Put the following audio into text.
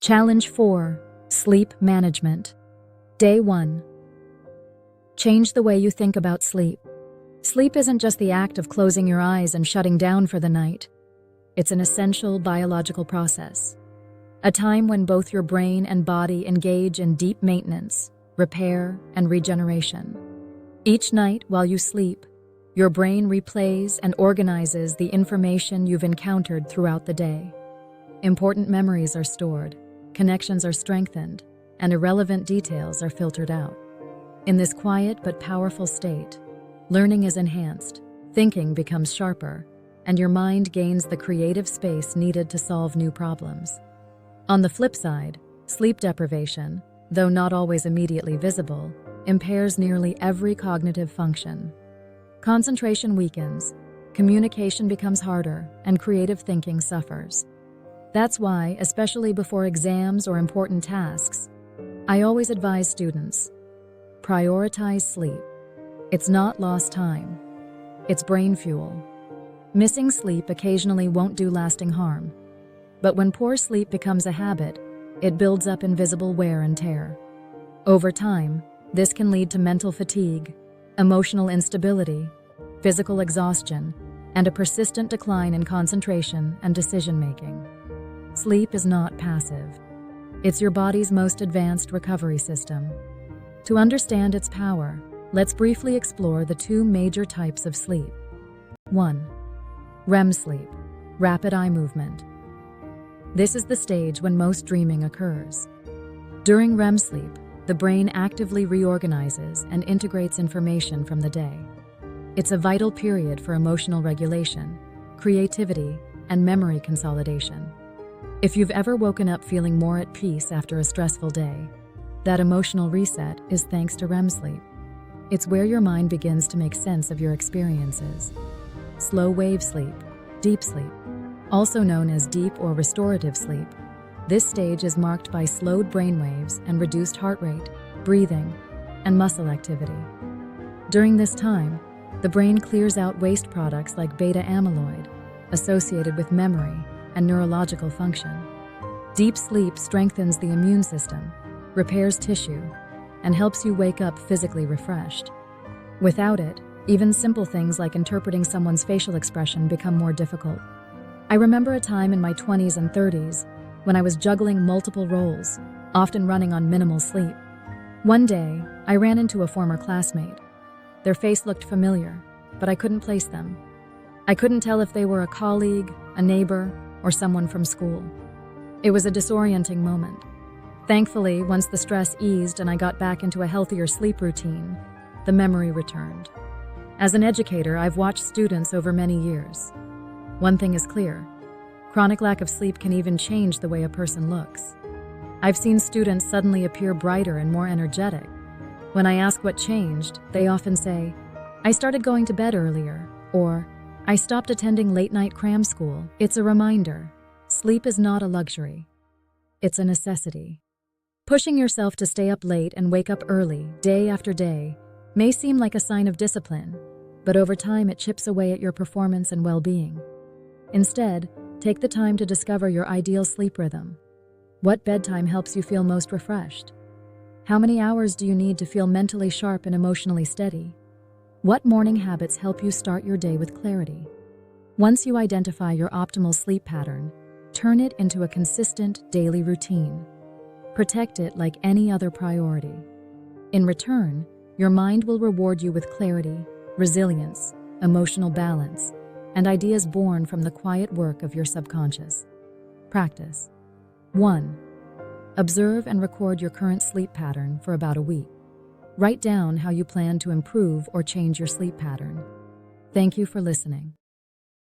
Challenge 4. Sleep Management. Day 1. Change the way you think about sleep. Sleep isn't just the act of closing your eyes and shutting down for the night. It's an essential biological process. A time when both your brain and body engage in deep maintenance, repair, and regeneration. Each night while you sleep, your brain replays and organizes the information you've encountered throughout the day. Important memories are stored, connections are strengthened, and irrelevant details are filtered out. In this quiet but powerful state, learning is enhanced, thinking becomes sharper, and your mind gains the creative space needed to solve new problems. On the flip side, sleep deprivation, though not always immediately visible, impairs nearly every cognitive function. Concentration weakens, communication becomes harder, and creative thinking suffers. That's why, especially before exams or important tasks, I always advise students: prioritize sleep. It's not lost time. It's brain fuel. Missing sleep occasionally won't do lasting harm. But when poor sleep becomes a habit, it builds up invisible wear and tear. Over time, this can lead to mental fatigue, emotional instability, physical exhaustion, and a persistent decline in concentration and decision-making. Sleep is not passive. It's your body's most advanced recovery system. To understand its power, let's briefly explore the two major types of sleep. 1. REM sleep, rapid eye movement. This is the stage when most dreaming occurs. During REM sleep, the brain actively reorganizes and integrates information from the day. It's a vital period for emotional regulation, creativity, and memory consolidation. If you've ever woken up feeling more at peace after a stressful day, that emotional reset is thanks to REM sleep. It's where your mind begins to make sense of your experiences. Slow wave sleep, deep sleep, also known as deep or restorative sleep. This stage is marked by slowed brainwaves and reduced heart rate, breathing, and muscle activity. During this time, the brain clears out waste products like beta amyloid, associated with memory and neurological function. Deep sleep strengthens the immune system, repairs tissue, and helps you wake up physically refreshed. Without it, even simple things like interpreting someone's facial expression become more difficult. I remember a time in my 20s and 30s when I was juggling multiple roles, often running on minimal sleep. One day, I ran into a former classmate. Their face looked familiar, but I couldn't place them. I couldn't tell if they were a colleague, a neighbor, or someone from school. It was a disorienting moment. Thankfully, once the stress eased and I got back into a healthier sleep routine, the memory returned. As an educator, I've watched students over many years. One thing is clear: chronic lack of sleep can even change the way a person looks. I've seen students suddenly appear brighter and more energetic. When I ask what changed, they often say, "I started going to bed earlier," or "I stopped attending late-night cram school." It's a reminder: sleep is not a luxury. It's a necessity. Pushing yourself to stay up late and wake up early, day after day, may seem like a sign of discipline, but over time it chips away at your performance and well-being. Instead, take the time to discover your ideal sleep rhythm. What bedtime helps you feel most refreshed? How many hours do you need to feel mentally sharp and emotionally steady? What morning habits help you start your day with clarity? Once you identify your optimal sleep pattern, turn it into a consistent daily routine. Protect it like any other priority. In return, your mind will reward you with clarity, resilience, emotional balance, and ideas born from the quiet work of your subconscious. Practice. 1. Observe and record your current sleep pattern for about a week. Write down how you plan to improve or change your sleep pattern. Thank you for listening.